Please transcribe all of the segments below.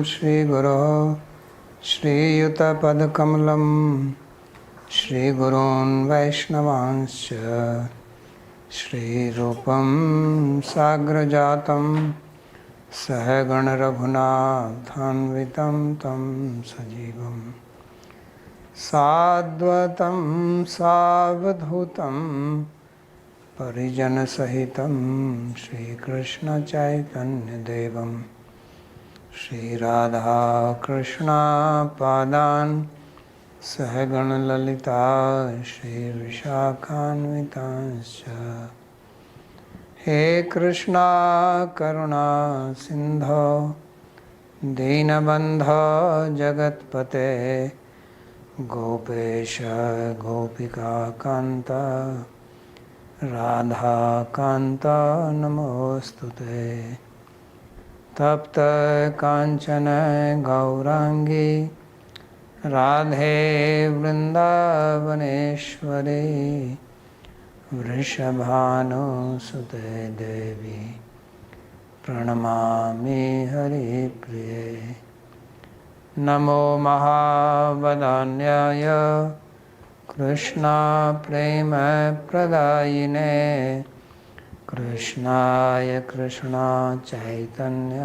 श्रीगुरोः श्रीयुतपदकमलं श्रीगुरून् वैष्णवांश्च श्रीरूपं साग्रजातं सहगणरघुनाथान्वितं तं सजीवं साद्वतं सावधूतं परिजनसहितं श्रीकृष्णचैतन्यदेवं श्रीराधाकृष्णपादान् सहगणललिता श्रीविशाखान्वितांश्च हे कृष्णा करुणा सिन्धो दीनबन्धो जगत्पते गोपेश गोपिकान्त राधाकान्त नमोऽस्तुते तप्त काञ्चन गौरांगी राधे वृन्दावनेश्वरी वृषभानुसुते देवी प्रणमामि हरिप्रिये नमो महावदान्याय कृष्णा प्रेम प्रदायिने कृष्णाय कृष्णा चैतन्य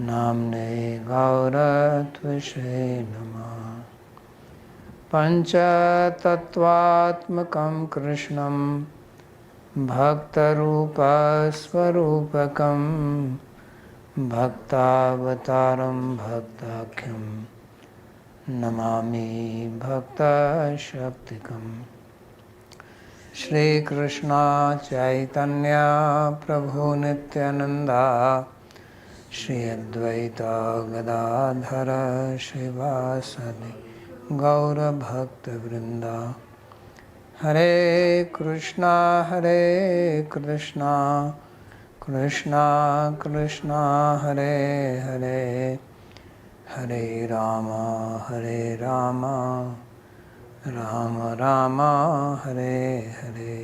नाम्ने गौरत्विषे नमः पञ्चतत्त्वात्मकं कृष्णं भक्तरूपस्वरूपकं भक्तावतारं भक्ताख्यं नमामि भक्तशक्तिकम् श्रीकृष्ण चैतन्य प्रभु नित्यानंदा श्री अद्वैत गदाधर श्रीवासदि गौरभक्तवृंदा हरे कृष्णा कृष्णा कृष्णा हरे हरे हरे राम राम राम हरे हरे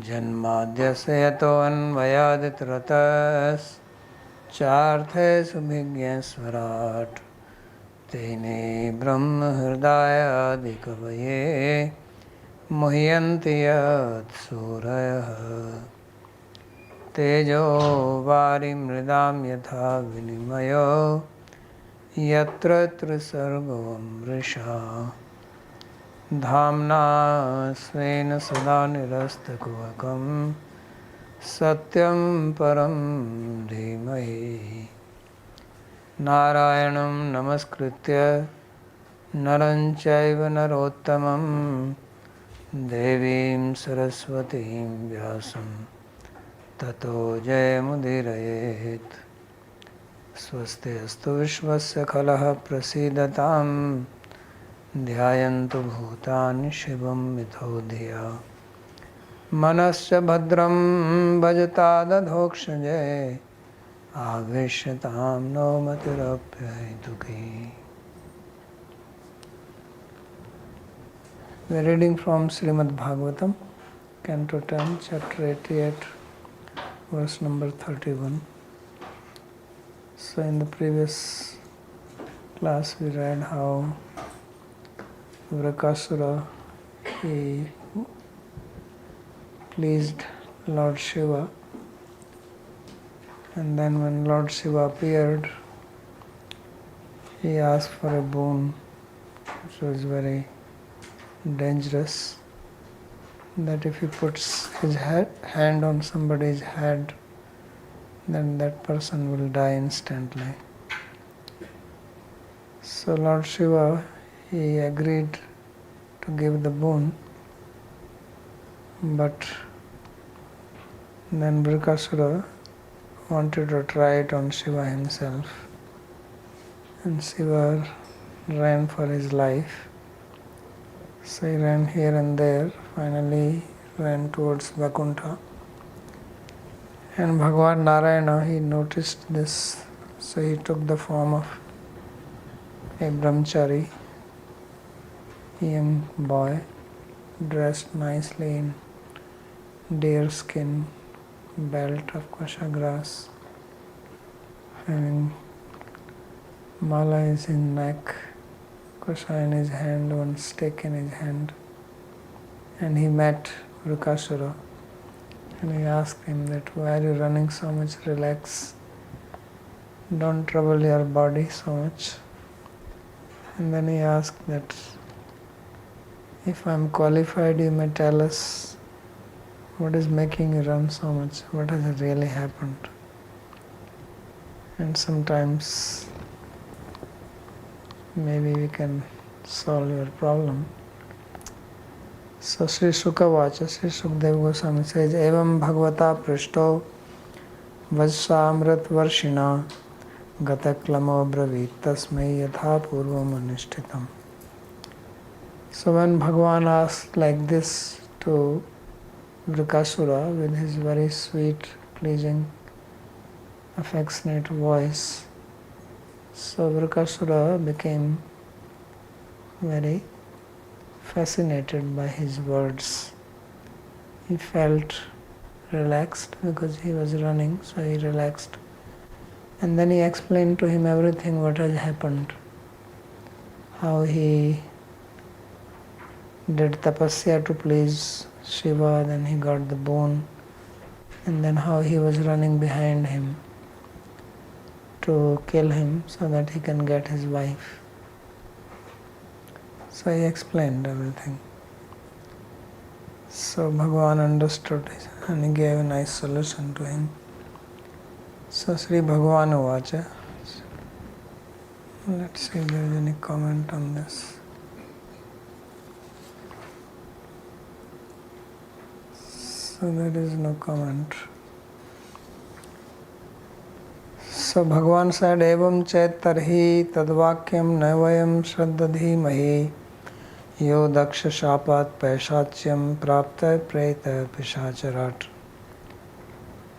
जन्माद्यस्य यतोऽन्वयादितरतश्चार्थे सुभिज्ञस्वराट् तेने ब्रह्महृदायादिकवये मुह्यन्ति यत्सूरयः तेजो वारिमृदां यथा विनिमयो यत्र त्रिसर्गो मृषा धाम्ना स्वेन सदा निरस्तकुहकं सत्यं परं धीमहि नारायणं नमस्कृत्य नरं चैव नरोत्तमं देवीं सरस्वतीं व्यासं ततो जयमुदीरयेत् स्वस्ति अस्तु विश्वस्य खलः प्रसीदतां ध्यायन्तु भूतानि शिवं मिथो धिया मनश्च भद्रं भजतादधोक्षजे आवेश्यतां no मतिरप्यहेतुकी. We are reading from Śrīmad-Bhāgavatam, Canto 10, Chapter 88, verse number 31. So in the previous class we read how Vrakasura, he pleased Lord Shiva, and then when Lord Shiva appeared, he asked for a boon which was very dangerous, that if he puts his hand on somebody's head, then that person will die instantly. So Lord Shiva, he agreed to give the boon, but then Vrakasura wanted to try it on Shiva himself, and Shiva ran for his life. So he ran here and there, finally ran towards Vaikuntha. And Bhagavan Narayana, he noticed this, so he took the form of a brahmachari, a young boy, dressed nicely in deer skin, belt of kasha grass, having mala in his neck, kusha in his hand, one stick in his hand. And he met Vrikasura and he asked him that, why are you running so much? Relax. Don't trouble your body so much. And then he asked that, if I am qualified, you may tell us what is making you run so much? What has really happened? And sometimes maybe we can solve your problem. So Sri Shukavacha, Sri Shukdev Goswami says, Evam Bhagavata Prishto Vajsamrit Varshina Gataklamo Bravit Tasmai Yatha Purvam Anishtitam. So when Bhagavan asked like this to Vrikasura with his very sweet, pleasing, affectionate voice, so Vrikasura became very fascinated by his words. He felt relaxed because he was running, so he relaxed. And then he explained to him everything what has happened, how he did tapasya to please Shiva, then he got the boon, and then how he was running behind him to kill him so that he can get his wife. So he explained everything. So Bhagavan understood it and he gave a nice solution to him. So Sri Bhagavan Uvacha. Let's see if there is any comment on this. So there is no comment. So Bhagavan said, Evam chet tarhi tadvakyam navayam shraddadhimahi yo daksha shapat paishachyam prapta preta pishacharat.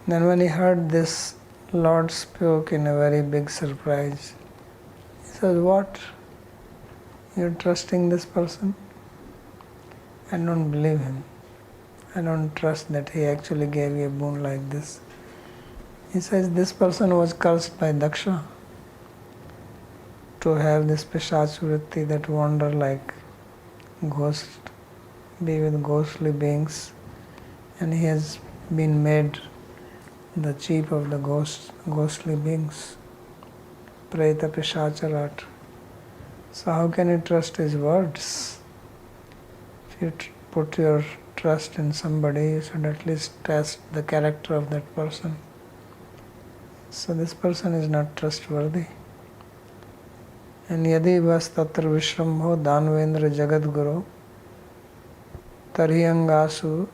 Then when he heard this, Lord spoke in a very big surprise. He says, what? You're trusting this person? I don't believe him. I don't trust that he actually gave you a boon like this. He says, this person was cursed by Daksha to have this Pishach vritti that wander like ghost, be with ghostly beings, and he has been made the chief of the ghostly beings, Preta Pishacharat. So how can you trust his words? If you put your trust in somebody, you should at least test the character of that person. So this person is not trustworthy. And yadi vas tatra vishrambho danvendra jagadguru tarhiyangasu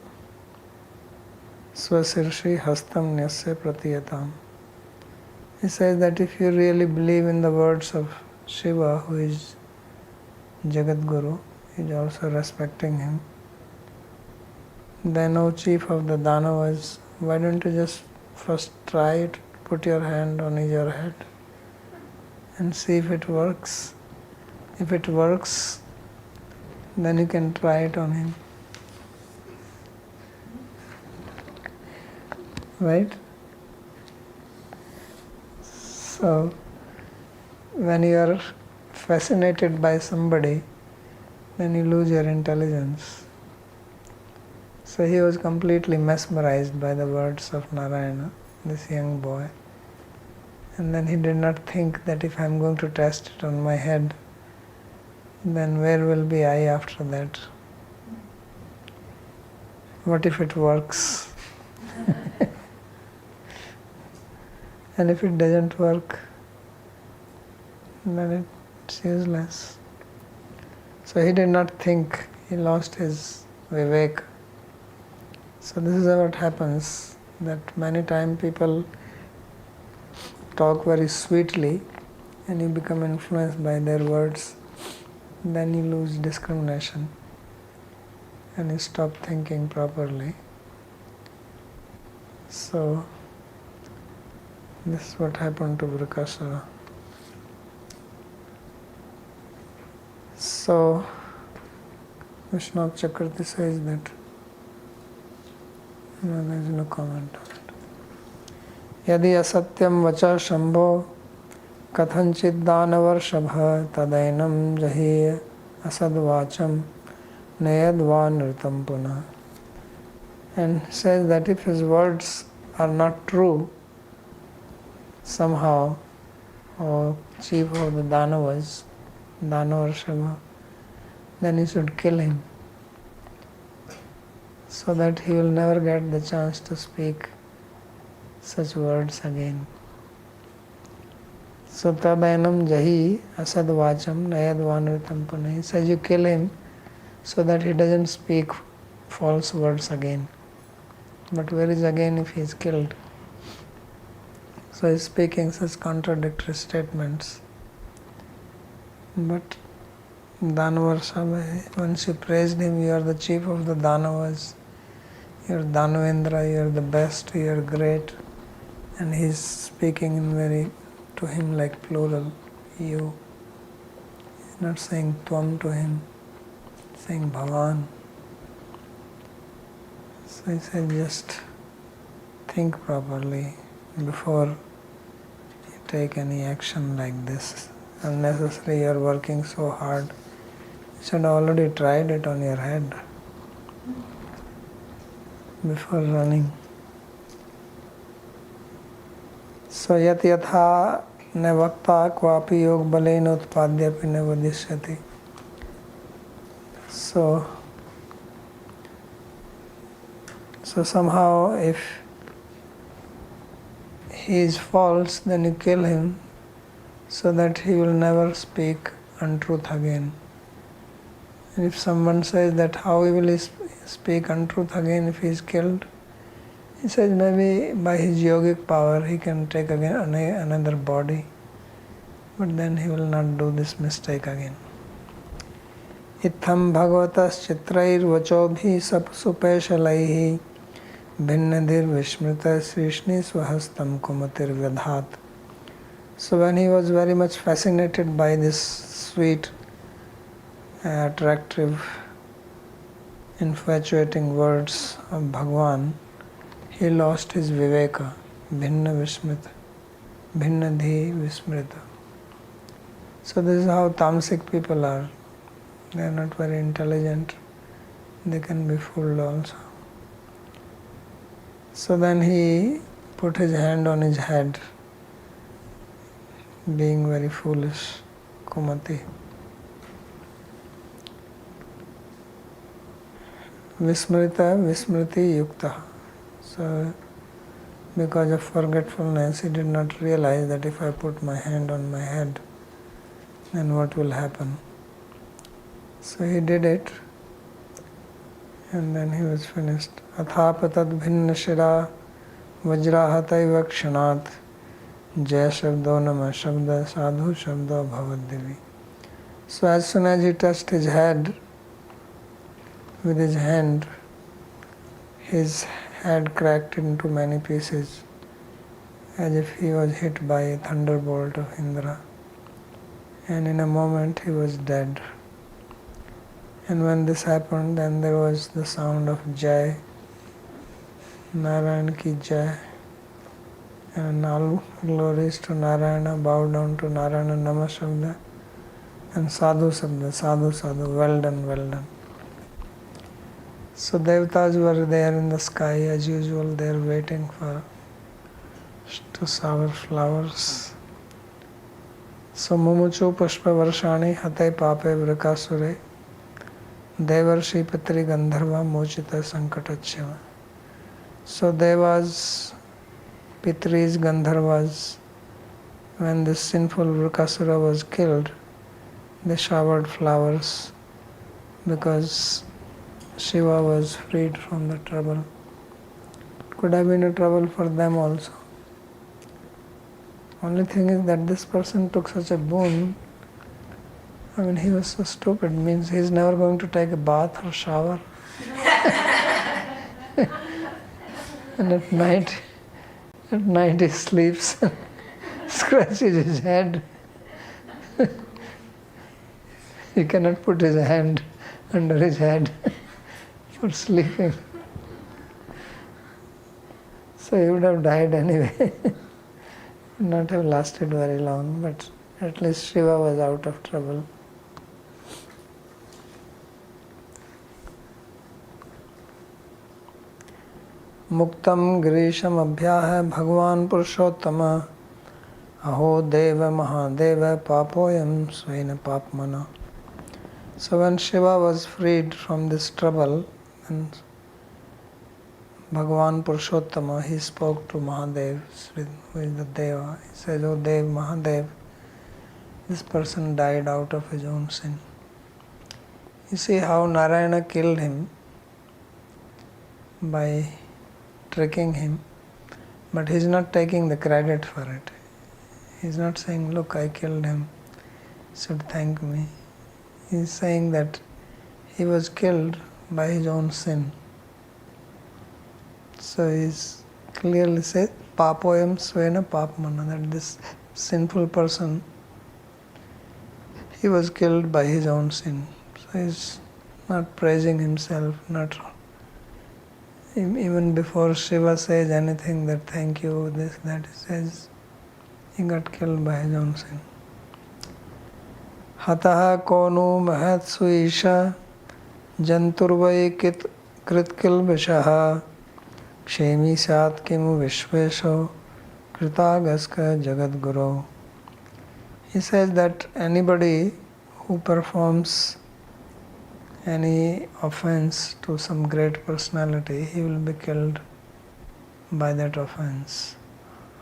swasirshi hastam nyasya pratiyatam. He says that if you really believe in the words of Shiva, who is Jagadguru, he is also respecting him, then O chief of the Danavas, why don't you just first try it, put your hand on your head and see if it works. If it works, then you can try it on him. Right? So, when you are fascinated by somebody, then you lose your intelligence. So he was completely mesmerized by the words of Narayana, this young boy. And then he did not think that if I am going to test it on my head, then where will be I after that? What if it works? And if it doesn't work, then it's useless. So he did not think, he lost his vivek. So this is what happens, that many times people talk very sweetly and you become influenced by their words, then you lose discrimination and you stop thinking properly. So this is what happened to Vrikasura. So Vishnu Chakravarti says that no, there is no comment on it. यदि असत्यम वच शंभो कथंचित दानवर्षभ तदैनं जहि असद्वाचम नयद्वा नृतं पुनः. And says that if his words are not true, somehow, or chief of the Danavas, Danavarshava, then he should kill him, so that he will never get the chance to speak such words again. So tadainam jahi asadvacham nayadvanritam punai. He says you kill him so that he doesn't speak false words again. But where is again if he is killed? So he is speaking such contradictory statements. But Danavarshava, once you praised him, you are the chief of the Danavas, you are Danavendra, you are the best, you are great. And he is speaking in very to him like plural, you. He is not saying Tvam to him, saying Bhavan. So he said just think properly before you take any action like this. Unnecessarily you are working so hard. You should have already tried it on your head before running. So yat yatha ne vakta kvapi yog balena utpadyapi ne vadishyati. So somehow if he is false, then you kill him so that he will never speak untruth again. And if someone says that how will he speak untruth again if he is killed, he says maybe by his yogic power he can take again another body, but then he will not do this mistake again. Itham bhagavatas chitrair vachobhi supeshalaihi bhinnadir vishmrita srishni swahastam kumatir vyadhat. So when he was very much fascinated by this sweet, attractive, infatuating words of Bhagwan, he lost his viveka, bhinna vismrita, bhinna dhi vismrita. So this is how tamasic people are. They are not very intelligent. They can be fooled also. So then he put his hand on his head, being very foolish, Kumati. Vismrita, vismriti yukta. So because of forgetfulness, he did not realize that if I put my hand on my head, then what will happen. So he did it, and then he was finished. Athapatad bhinna shira vajrahataiva kshanat jaya shabdo nama shabda sadhu shabdo bhavaddivi. So as soon as he touched his head with his hand, his head cracked into many pieces as if he was hit by a thunderbolt of Indra. And in a moment he was dead. And when this happened, then there was the sound of Jai, Narayana ki Jai, and all glories to Narayana, bow down to Narayana, Nama Shabda, and Sadhu Shabda, Sadhu Sadhu, well done, well done. So Devatas were there in the sky as usual, they are waiting to shower flowers. So Mumuchu Pushpa Varshani Hate Pape Vrakasure Devarshi Patri Gandharva Mochita Sankatachyava. So Devas, Pitris, Gandharvas, when this sinful Vrakasura was killed, they showered flowers because Shiva was freed from the trouble. It could have been a trouble for them also. Only thing is that this person took such a boon. I mean, he was so stupid. Means he is never going to take a bath or shower. And at night he sleeps, scratches his head. He cannot put his hand under his head for sleeping. So So he would have died anyway. Would not have lasted very long, but at least Shiva was out of trouble. Muktam Grisham Abhyaha Bhagavan Purushottama Aho Deva Mahadeva Papoyam Svaina Papmana. So when Shiva was freed from this trouble, and Bhagavan Purushottama, he spoke to Mahadev, who is the Deva. He says, "Oh Dev, Mahadev, this person died out of his own sin." You see how Narayana killed him by tricking him, but he is not taking the credit for it. He is not saying, "Look, I killed him, you should thank me." He is saying that he was killed by his own sin. So he clearly said, "Papoyam svena papmana," that this sinful person, he was killed by his own sin. So he is not praising himself, not even before Shiva says anything that thank you, this, that, he says he got killed by his own sin. Hataha konu mahatsu isha janturvai kritkil vishaha kshemi sat kimu vishvesho kritagaska jagat guru. He says that anybody who performs any offense to some great personality, he will be killed by that offense.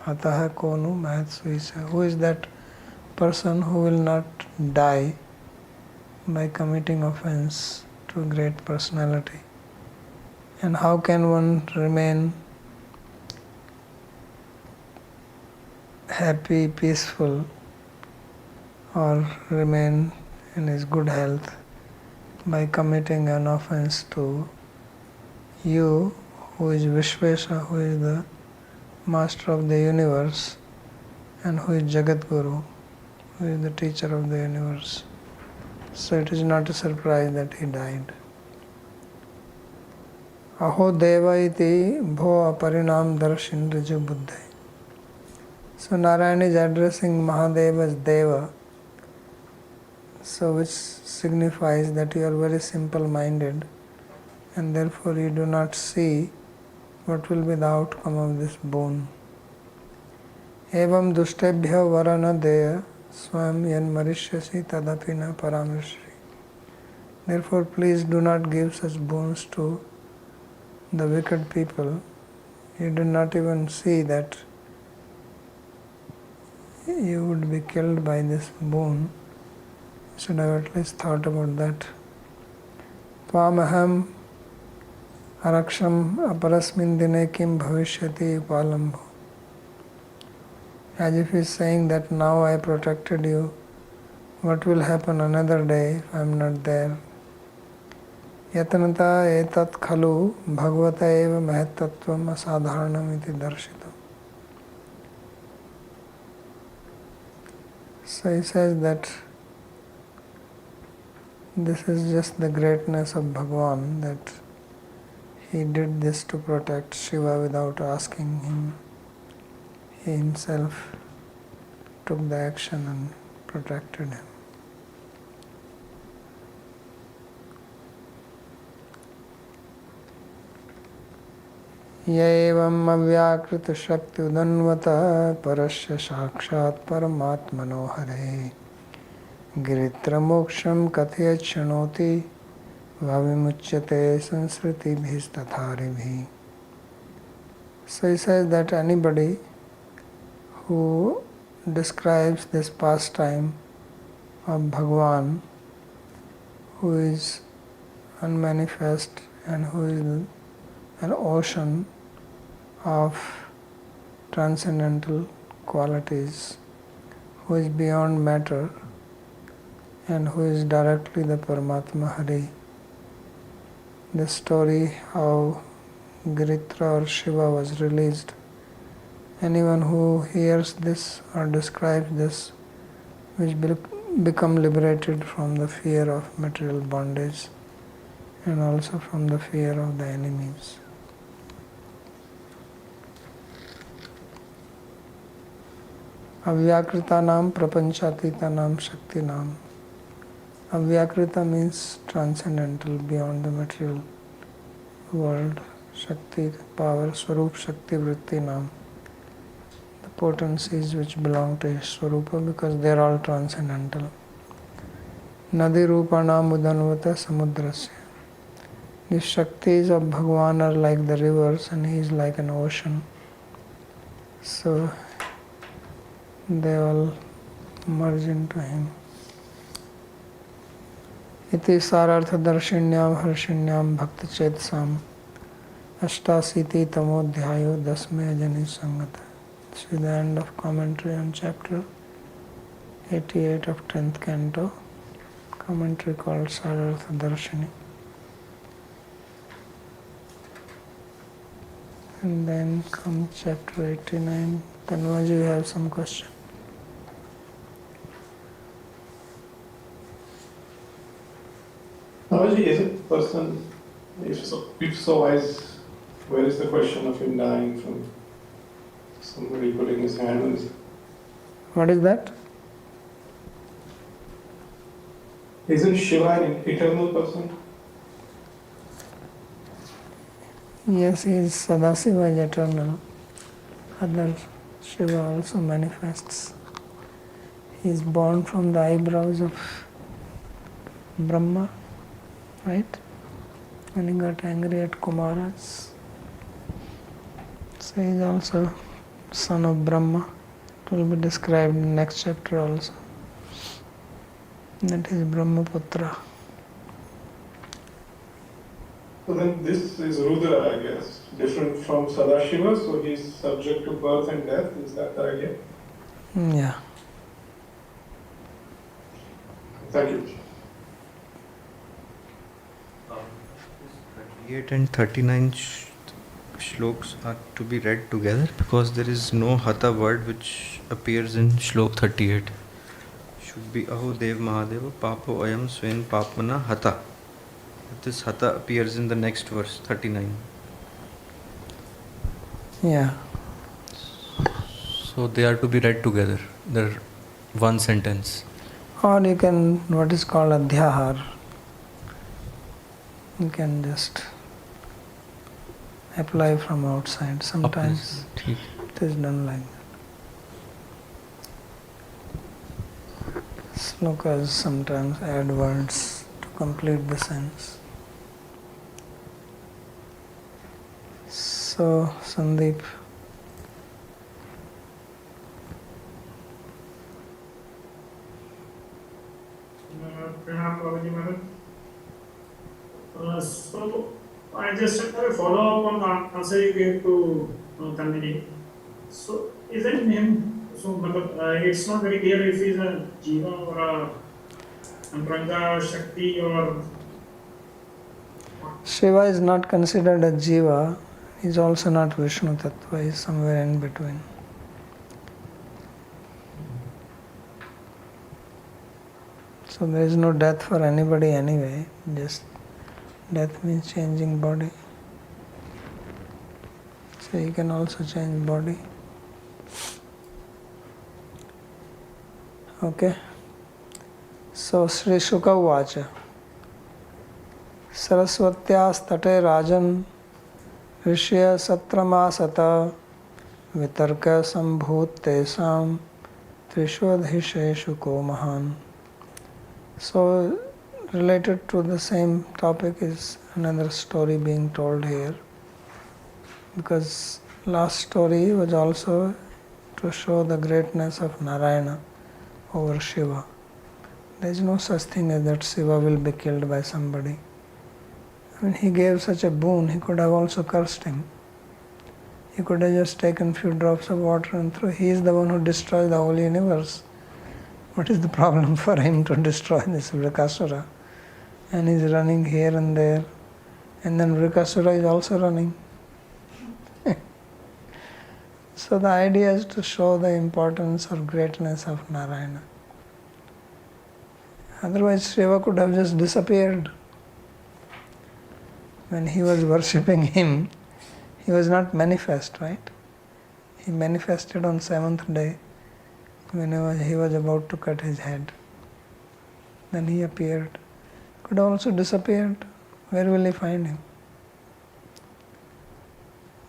Hataha konu mahatsu isha. Who is that person who will not die by committing offense to a great personality? And how can one remain happy, peaceful, or remain in his good health by committing an offense to you, who is Vishvesha, who is the master of the universe, and who is Jagat Guru, who is the teacher of the universe. So it is not a surprise that he died. Aho Deva iti bho aparinam darshin riju buddha. So Narayana is addressing Mahadeva as Deva, so which signifies that you are very simple-minded and therefore you do not see what will be the outcome of this boon. Evam dushtebhya varana deya swam yan marishyasi tadapi na paramrishri. Therefore please do not give such boons to the wicked people. You do not even see that you would be killed by this boon. You should have at least thought about that. Tvamaham araksham aparasmin dine kim bhavishyati upalambho. As if he is saying that now I protected you, what will happen another day if I am not there? Yatanata etat khalu bhagavata eva mahatattvam asadharanam iti darshita. So he says that this is just the greatness of Bhagavan, that he did this to protect Shiva without asking him. He himself took the action and protected him. Yevam avyakrita shakti udanvata parasya sakshat paramatmano hare giritra moksham kathya chanoti vavimuchyate sansriti bhistathari. So he says that anybody who describes this pastime of Bhagavan, who is unmanifest and who is an ocean of transcendental qualities, who is beyond matter and who is directly the Paramatma Hari. The story how Giritra or Shiva was released. Anyone who hears this or describes this will become liberated from the fear of material bondage and also from the fear of the enemies. Avyakritanam prapanchatitanam shaktinam. Avyakrita means transcendental, beyond the material world. Shakti, power, Swarup Shakti Vrittinam. The potencies which belong to his Swarupa, because they are all transcendental. Nadi Rupanam Udanvata Samudrasya. The Shaktis of Bhagavan are like the rivers and he is like an ocean. So they all merge into him. Iti sarartha darshinyam harshinyam bhakti chetsam ashtasiti tamodhyayo dasme ajani sangata. This is the end of commentary on chapter 88 of 10th canto, commentary called Sarartha Darshini. And then comes chapter 89. Tanvaji, you have some question? Babaji, is it person, if so, where is the question of him dying from somebody putting his hand on his... What is that? Isn't Shiva an eternal person? Yes, he is Sadasiva is eternal. Other Shiva also manifests. He is born from the eyebrows of Brahma, right? When he got angry at Kumaras. So he is also son of Brahma. It will be described in next chapter also. That is Brahmaputra. So then this is Rudra, I guess, different from Sadashiva, so he's subject to birth and death, is that the idea? Yeah. Thank you. 38 and 39 shloks are to be read together because there is no Hatha word which appears in shlok 38. Should be Aho Dev Mahadeva Papo Ayam Swen Papmana Hatha. This Hatha appears in the next verse, 39. Yeah. So they are to be read together. They're one sentence. Or you can, what is called adhyahar. You can just apply from outside. Sometimes it is done like that. Slokas sometimes add words to complete the sense. So, Sandeep. Pranam Babaji Maharaj. So I just have a follow up on the answer you gave to Tanvini. So isn't him? So it's not very clear if he's a Jiva or a Antranga Shakti or. Shiva is not considered a Jiva. He is also not Vishnu Tattva. He is somewhere in between. So there is no death for anybody anyway. Just death means changing body. So you can also change body. Okay. So Sri Shuka Uvacha Saraswatyas Tate Rajan Rishya Satramasata Vitarka Sambhut Tesam Trishwadhisheshu Ko Mahan. So related to the same topic is another story being told here, because last story was also to show the greatness of Narayana over Shiva. There is no such thing as that Shiva will be killed by somebody. I mean, he gave such a boon, he could have also cursed him. He could have just taken few drops of water and thrown. He is the one who destroys the whole universe. What is the problem for him to destroy this Vrikasura? And he is running here and there. And then Vrikasura is also running. So the idea is to show the importance or greatness of Narayana. Otherwise Shiva could have just disappeared. When he was worshipping him, he was not manifest, right? He manifested on 7th day. whenever he was about to cut his head. Then he appeared. Could also disappeared. Where will he find him?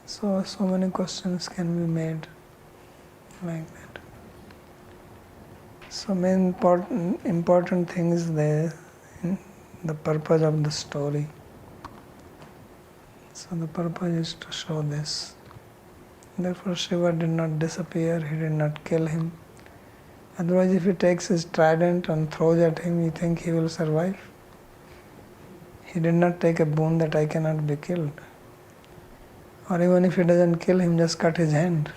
So many questions can be made like that. So main important thing is the purpose of the story. So the purpose is to show this. Therefore Shiva did not disappear, he did not kill him. Otherwise if he takes his trident and throws at him, you think he will survive? He did not take a boon that I cannot be killed. Or even if he doesn't kill him, just cut his hand.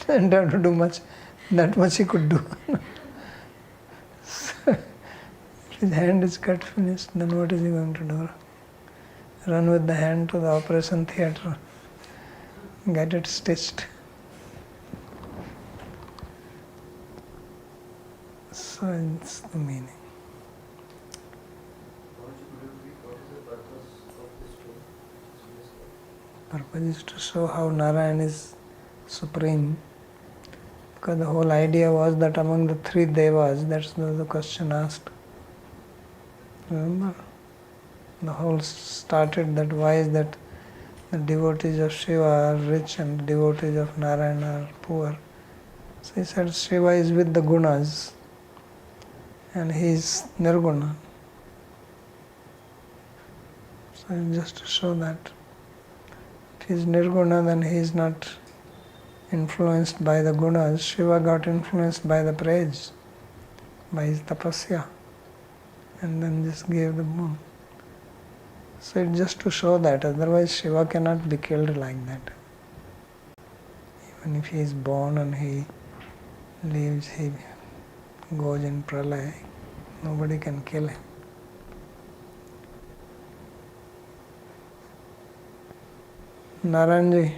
Didn't have to do much. That much he could do. So, if his hand is cut, finished, then what is he going to do? Run with the hand to the operation theatre, get it stitched. So it's the meaning. Purpose is to show how Narayan is supreme. Because the whole idea was that among the three devas, that's the question asked. Remember? The whole started that why is that the devotees of Shiva are rich and the devotees of Narayana are poor. So he said Shiva is with the gunas and he is nirguna. So just to show that if he is nirguna, then he is not influenced by the gunas. Shiva got influenced by the praise, by his tapasya, and then just gave the boon. So it's just to show that, otherwise Shiva cannot be killed like that. Even if he is born and he lives, he goes in pralaya, nobody can kill him. Narayanji.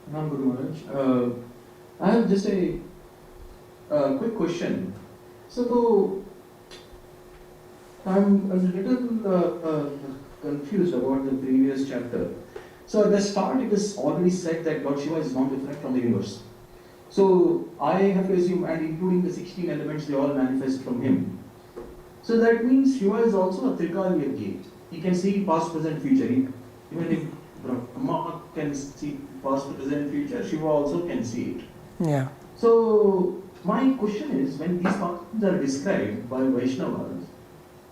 Ram Guru Maharaj. I have just a quick question. So, though I'm a little confused about the previous chapter. So, at the start, it is already said that Lord Shiva is not different from the universe. So, I have to assume, and including the 16 elements, they all manifest from him. So, that means Shiva is also a Trikarya gate. He can see past, present, future. Even if Brahma can see past, present, future, Shiva also can see it. Yeah. So, my question is, when these functions are described by Vaishnavas,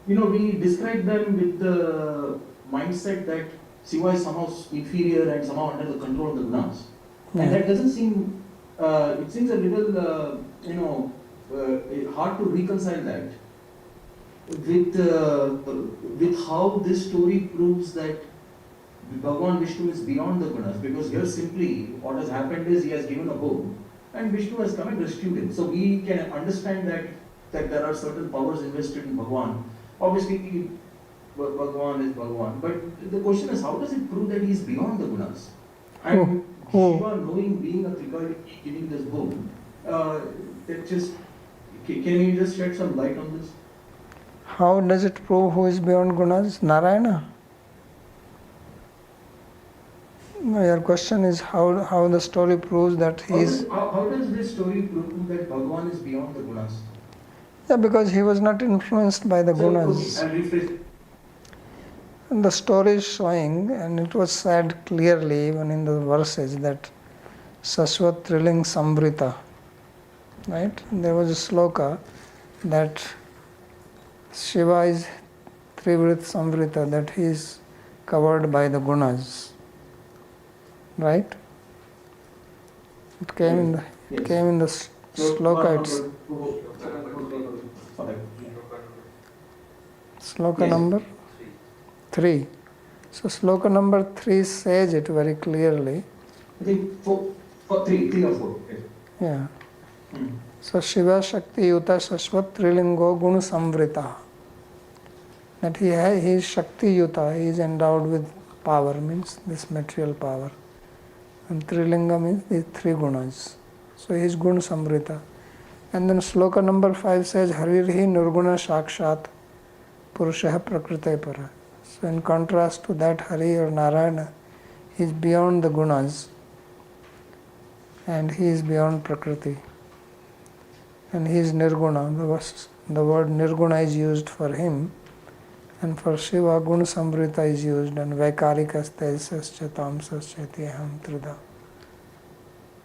we describe them with the mindset that Shiva is somehow inferior and somehow under the control of the gunas. Yeah. And that doesn't seem, it seems a little, hard to reconcile that with how this story proves that Bhagavan Vishnu is beyond the gunas. Because here simply, what has happened is he has given a bow and Vishnu has come and rescued him. So we can understand that there are certain powers invested in Bhagavan. Obviously, Bhagavan is Bhagavan. But the question is, how does it prove that he is beyond the gunas? And Shiva knowing, being a Trikarya, giving this bow, can you just shed some light on this? How does it prove who is beyond gunas? Narayana. Your question is how the story proves that he is... How does this story prove that Bhagavan is beyond the gunas? Yeah, because he was not influenced by the gunas. Okay, I'll rephrase it. And the story is showing, and it was said clearly even in the verses, that Sasvat Triling Sambrita. Right? There was a sloka that Shiva is Trivrit Samvrita, that he is covered by the gunas. Right? It came in the sloka. It's sloka number 3. So sloka number 3 says it very clearly. I think 3 or 4. Okay. Yeah. So Shiva Shakti Yuta Shashvat Trilingo Guna Samvrita. That he is Shakti Yuta, he is endowed with power, means this material power. And Trilinga means these 3 gunas. So he is Guna Samvrita. And then sloka number 5 says Harirhi Nirguna Shakshat Purushaha Prakrite Para. So in contrast to that, Hari or Narayana He is beyond the gunas and he is beyond Prakriti. And he is Nirguna. The word Nirguna is used for him, and for Shiva, Guna Samvrita is used, and Vaikarikas Tejasascha Tamsascha Tyaham Trida.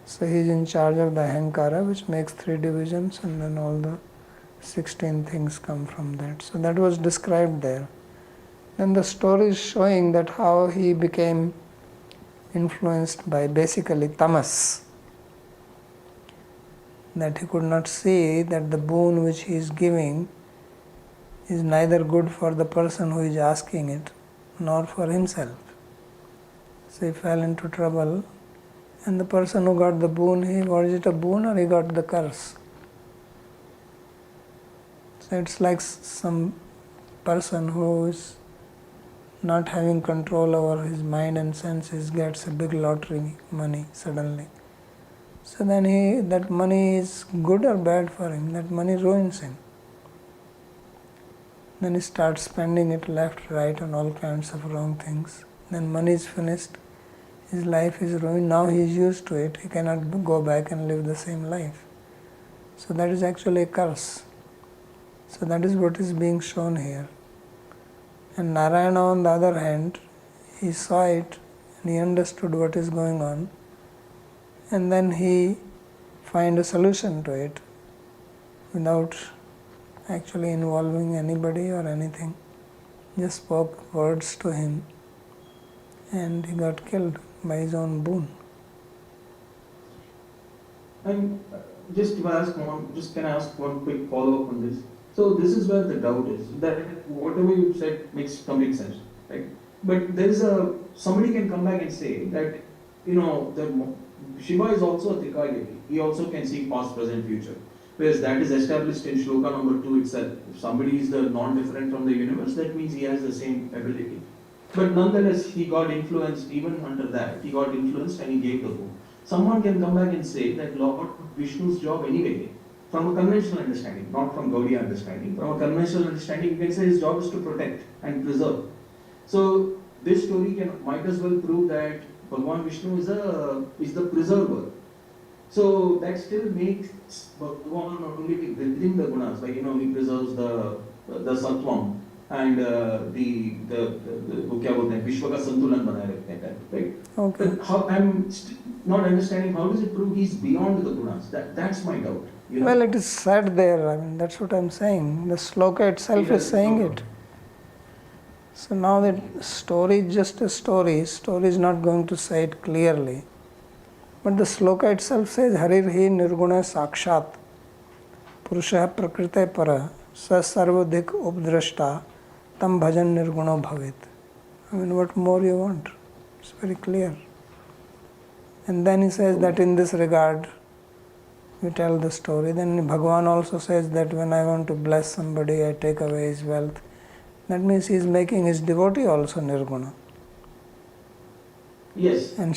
So he is in charge of the Ahankara, which makes 3 divisions, and then all the 16 things come from that. So that was described there. Then the story is showing that how he became influenced by basically tamas, that he could not see that the boon which he is giving is neither good for the person who is asking it nor for himself. So he fell into trouble, and the person who got the boon, was it a boon or he got the curse? So it's like some person who is not having control over his mind and senses gets a big lottery money suddenly. So then that money is good or bad for him? That money ruins him. Then he starts spending it left, right on all kinds of wrong things. Then money is finished, his life is ruined, now he is used to it, he cannot go back and live the same life. So that is actually a curse. So that is what is being shown here. And Narayana, on the other hand, he saw it and he understood what is going on, and then he find a solution to it without actually involving anybody or anything. Just spoke words to him and he got killed by his own boon. And just to ask one, just can I ask one quick follow-up on this? So this is where the doubt is, that whatever you said makes complete sense, right? But there is somebody can come back and say that, that Shiva is also a Trikayati. He also can see past, present, future. Whereas that is established in Shloka number 2 itself. If somebody is the non-different from the universe, that means he has the same ability. But nonetheless, he got influenced, even under that, he got influenced and he gave the boon. Someone can come back and say that Lord Vishnu's job anyway, from a conventional understanding, not from Gaudiya understanding, from a conventional understanding, you can say his job is to protect and preserve. So this story might as well prove that Bhagavan Vishnu is the preserver. So that still makes Bhagavan not only within the gunas, like he preserves the sattvam and the kya bolte hain, Vishwa ka santulan banaye rakhte hain, right? Okay. But how, I'm not understanding, how does it prove he's beyond the gunas? That's my doubt. Well, it is said there, that's what I'm saying. The sloka itself is saying it. So now that story is just a story is not going to say it clearly. But the sloka itself says, Harirhi nirguna sakshat purusha prakrite para sa sarvodhik updrashta tam bhajan nirguno bhavit. What more you want? It's very clear. And then he says that in this regard, we tell the story. Then Bhagavan also says that when I want to bless somebody, I take away his wealth. That means he is making his devotee also nirguna. Yes. And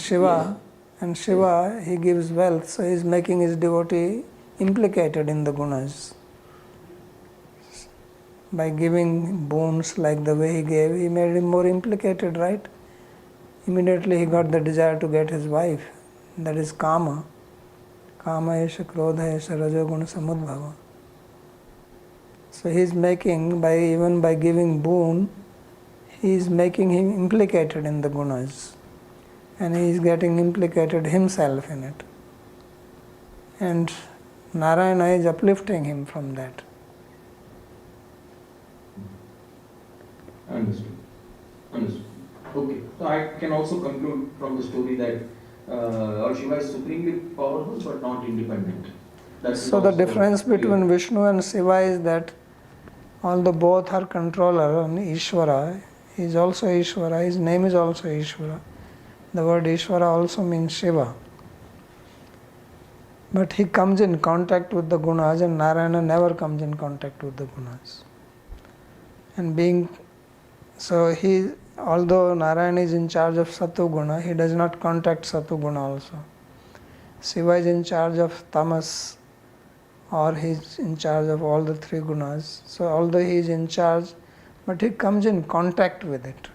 Shiva, he gives wealth, so he is making his devotee implicated in the gunas. By giving boons like the way he gave, he made him more implicated, right? Immediately he got the desire to get his wife. That is kama. Kama esha krodha esha rajoguna samudbhava. So he is making, even by giving boon, he is making him implicated in the gunas. And he is getting implicated himself in it. And Narayana is uplifting him from that. Understood. Okay. So I can also conclude from the story that Shiva is supremely powerful but not independent. So the difference between Vishnu and Shiva is that although both are controller and Ishvara, he is also Ishvara, his name is also Ishvara. The word Ishvara also means Shiva. But he comes in contact with the gunas, and Narayana never comes in contact with the gunas. And although Narayana is in charge of Sattva Guna, he does not contact Sattva Guna also. Shiva is in charge of Tamas, or he is in charge of all the 3 gunas. So although he is in charge, but he comes in contact with it.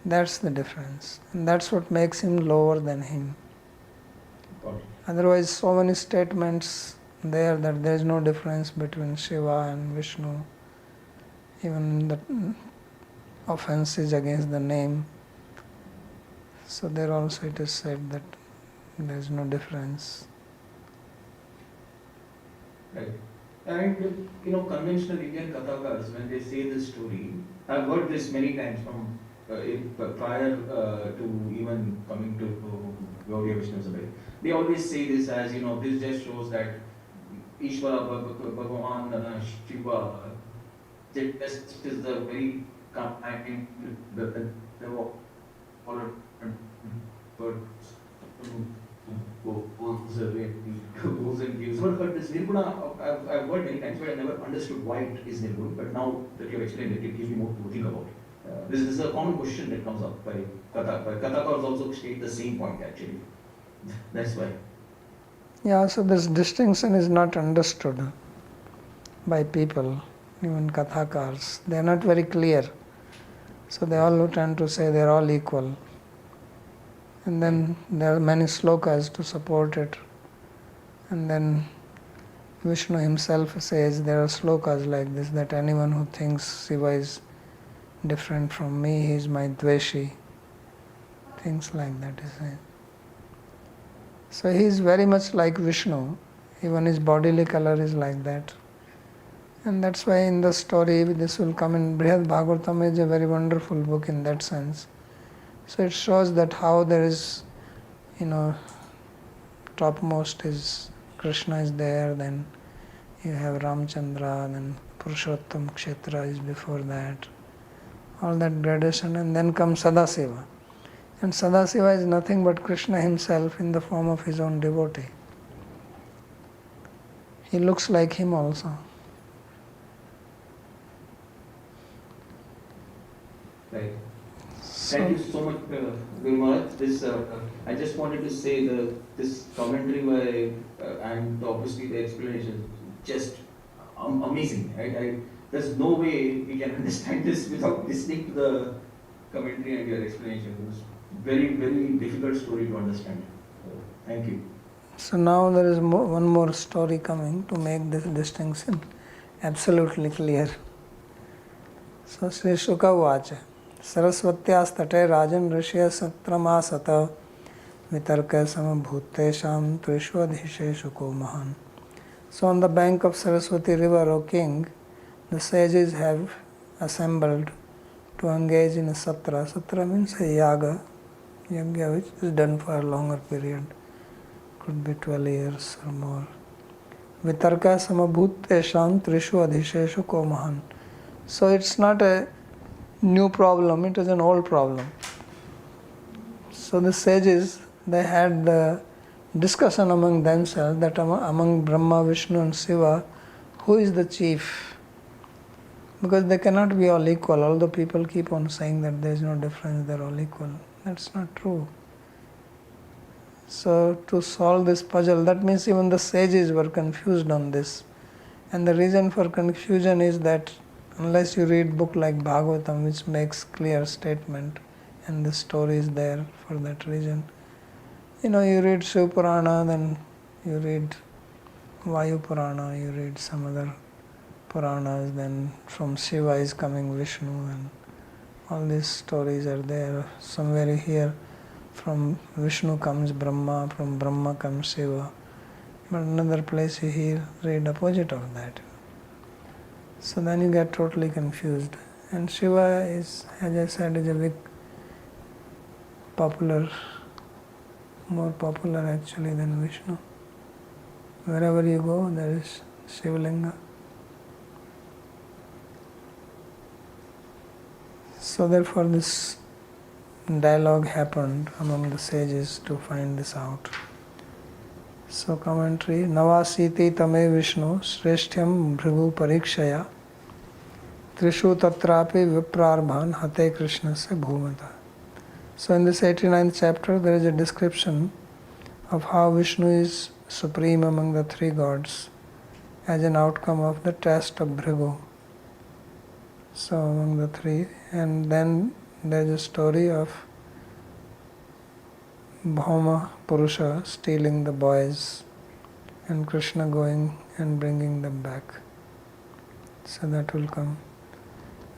That's the difference. And that's what makes him lower than him. Got it. Otherwise, so many statements there that there is no difference between Shiva and Vishnu. Even the offenses against the name. So there also it is said that there is no difference. Right. And conventional Indian Kathakars, when they say this story, I've heard this many times from prior to even coming to Gaudiya Vaishnava. They always say this as, this just shows that Ishvara Bhagavan Shiva just is the very kind, the goes and gives. I've heard this Nirguna, I've heard many times, but I never understood why it is Nirguna. But now that you have explained it, it gives me more to think about it. This is a common question that comes up by Kathakars also state the same point actually. That's why. Yeah, so this distinction is not understood by people, even Kathakars. They are not very clear. So they all tend to say they are all equal. And then there are many slokas to support it. And then Vishnu himself says there are slokas like this, that anyone who thinks Shiva is different from me, he is my dveshi. Things like that is said. So he is very much like Vishnu. Even his bodily color is like that. And that's why in the story, this will come in Śrīmad Bhāgavatam is a very wonderful book in that sense. So it shows that how there is, topmost is Krishna is there, then you have Ramchandra, then Purushottam Kshetra is before that. All that gradation, and then comes Sadasiva. And Sadasiva is nothing but Krishna himself in the form of his own devotee. He looks like him also. Right. Thank you so much, Guru Maharaj. This, I just wanted to say this commentary and obviously the explanation, just amazing. Right? There's no way we can understand this without listening to the commentary and your explanation. It was very, very difficult story to understand. Thank you. So now there is one more story coming to make this distinction absolutely clear. So Sri Shuka Vacha. Saraswatyastate Rajan Rishya Satramasata Vitarka Samabhutesham Trishwadhishe Mahan. So on the bank of Saraswati river, O king, the sages have assembled to engage in a satra. Satra means a yagya which is done for a longer period. Could be 12 years or more. Vitarka Samabhutesham Trishwadhishe Mahan. So it's not a new problem, it is an old problem. So the sages, they had the discussion among themselves that among Brahma, Vishnu and Shiva, who is the chief? Because they cannot be all equal, although people keep on saying that there is no difference, they are all equal. That's not true. So to solve this puzzle, that means even the sages were confused on this. And the reason for confusion is that unless you read book like Bhagavatam, which makes clear statement, and the story is there for that reason. You read Shiv Purana, then you read Vayu Purana, you read some other Puranas, then from Shiva is coming Vishnu, and all these stories are there. Somewhere you hear from Vishnu comes Brahma, from Brahma comes Shiva. But another place you read opposite of that. So then you get totally confused. And Shiva is, as I said, is a big more popular actually than Vishnu. Wherever you go, there is Shivalinga. So therefore this dialogue happened among the sages to find this out. So commentary, Navasiti Tame Vishnu Shreshtyam Bhrigu Parikshaya Trishu Tatrapi Viprarbhan Hate Krishna Se Bhumata. So in this 89th chapter there is a description of how Vishnu is supreme among the three gods as an outcome of the test of Bhrigu. So among the three, and then There is a story of Bhauma Purusha stealing the boys and Krishna going and bringing them back. So that will come.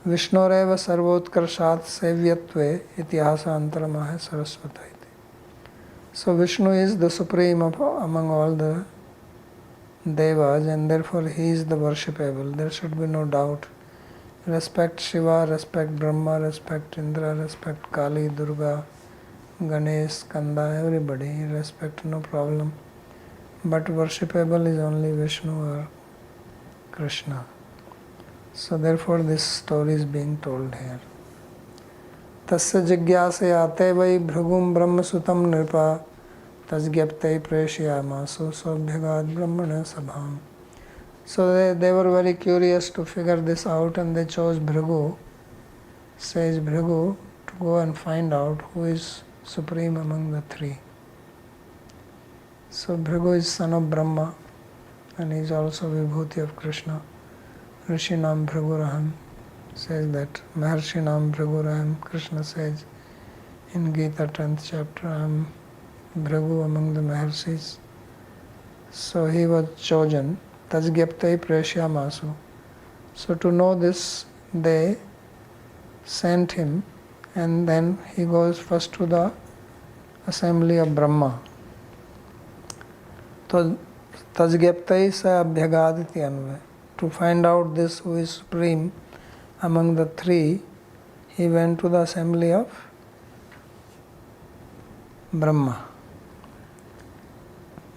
Vishnoreva sarvotkarshat sevyatve itihasa antaramaha saraswata iti. So Vishnu is the supreme among all the devas, and therefore he is the worshipable. There should be no doubt. Respect Shiva, respect Brahma, respect Indra, respect Kali, Durga, Ganesh, Kanda, everybody. Respect, no problem. But worshipable is only Vishnu or Krishna. So therefore this story is being told here. Tasya jigyasya ate vai bhragum brahma sutam nripa tasgyapte preshiyamasu sobhyagad brahmana sabham. So they were very curious to figure this out, and they chose Bhrigu, says Bhrigu, to go and find out who is supreme among the three. So Bhrigu is son of Brahma, and he is also Vibhuti of Krishna. Rishi Nam Bhriguraham says that, Maharshi Nam Bhriguraham, Krishna says in Gita 10th chapter, I am Bhrigu among the Maharshis. So he was chosen. Tajgyaptai Preshyamasu. So to know this, they sent him, and then he goes first to the assembly of Brahma. So Tajgyaptai sa abhyagaditi anve. To find out this who is supreme among the three, he went to the assembly of Brahma.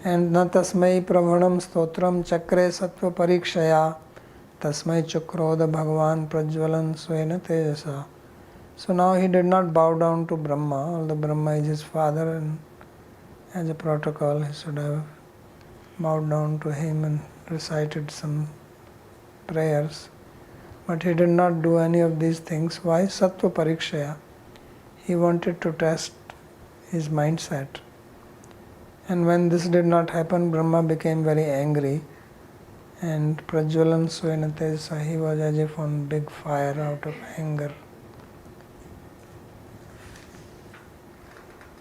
And na tasmai pravhanam stotram chakre sattva parikshaya tasmai chukroda bhagavan prajvalan svena tejasa. So now he did not bow down to Brahma, although Brahma is his father, and as a protocol he should have bowed down to him and recited some prayers. But he did not do any of these things. Why? Sattva parikshaya. He wanted to test his mindset. And when this did not happen, Brahma became very angry, and Prajvalan Svena Tejasa, he was as if on big fire out of anger.